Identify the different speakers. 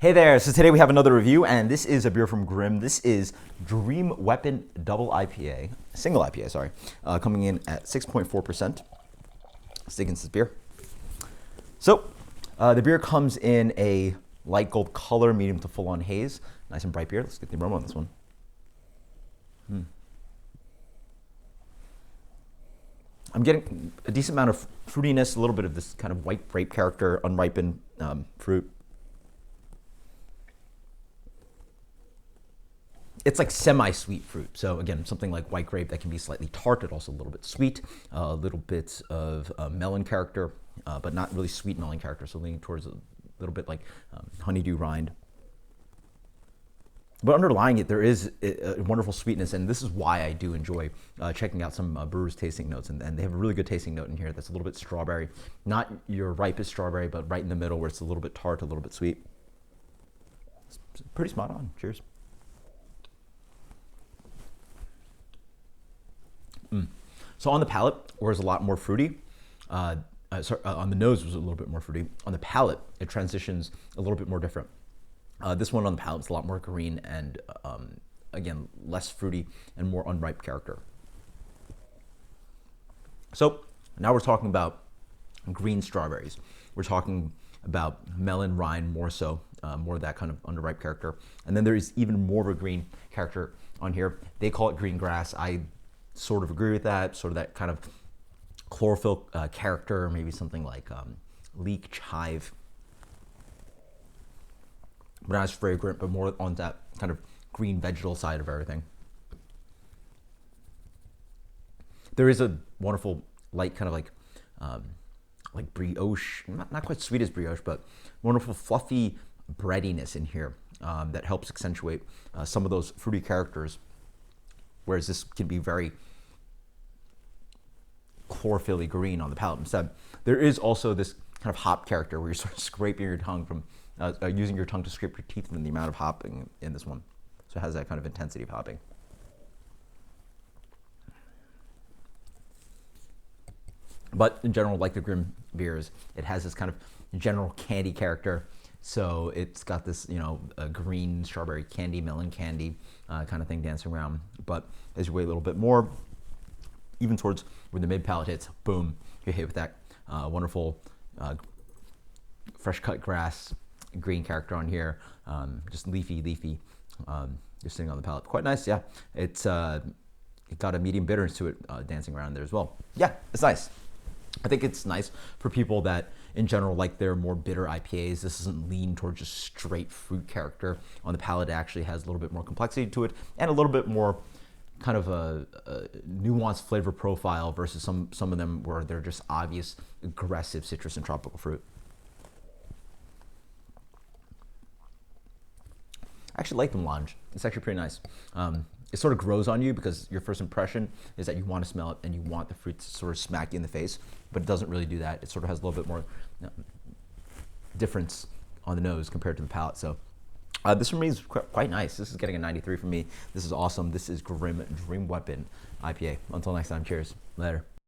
Speaker 1: Hey there, so today we have another review, and this is a beer from Grimm. This is Dream Weapon Double IPA, single IPA, sorry, coming in at 6.4%. Let's dig into this beer. So, the beer comes in a light gold color, medium to full-on haze. Nice and bright beer. Let's get the aroma on this one. I'm getting a decent amount of fruitiness, a little bit of this kind of white grape character, unripened fruit. It's like semi-sweet fruit. So again, something like white grape that can be slightly tart, and also a little bit sweet, a little bit of melon character, but not really sweet melon character. So leaning towards a little bit like honeydew rind. But underlying it, there is a wonderful sweetness, and this is why I do enjoy checking out some brewers' tasting notes. And they have a really good tasting note in here that's a little bit strawberry. Not your ripest strawberry, but right in the middle where it's a little bit tart, a little bit sweet. It's pretty spot on. Cheers. So on the palate, whereas a lot more fruity, on the nose was a little bit more fruity. On the palate, it transitions a little bit more different. This one on the palate is a lot more green and, again, less fruity and more unripe character. So now we're talking about green strawberries. We're talking about melon rind more so, more of that kind of underripe character. And then there is even more of a green character on here. They call it green grass. I sort of agree with that, sort of that kind of chlorophyll character, maybe something like leek chive. But not as fragrant, but more on that kind of green vegetal side of everything. There is a wonderful light kind of like brioche, not quite sweet as brioche, but wonderful fluffy breadiness in here that helps accentuate some of those fruity characters. Whereas this can be very chlorophyll-y green on the palate instead. There is also this kind of hop character where you're sort of scraping your tongue from, using your tongue to scrape your teeth from the amount of hopping in this one. So it has that kind of intensity of hopping. But in general, like the Grimm beers, it has this kind of general candy character. So it's got this, a green strawberry candy, melon candy kind of thing dancing around. But as you wait a little bit more, even towards where the mid palate hits, boom, you're hit with that wonderful fresh cut grass green character on here. Just leafy, just sitting on the palate. Quite nice, yeah. It got a medium bitterness to it dancing around there as well. Yeah, it's nice. I think it's nice for people that, in general, like their more bitter IPAs. This doesn't lean towards just straight fruit character. On the palate, it actually has a little bit more complexity to it and a little bit more kind of a nuanced flavor profile versus some of them where they're just obvious, aggressive citrus and tropical fruit. I actually like the melange. It's actually pretty nice. It sort of grows on you because your first impression is that you want to smell it and you want the fruit to sort of smack you in the face, but it doesn't really do that. It sort of has a little bit more difference on the nose compared to the palate. So this for me is quite nice. This is getting a 93 from me. This is awesome. This is Grimm Dream Weapon IPA. Until next time, cheers. Later.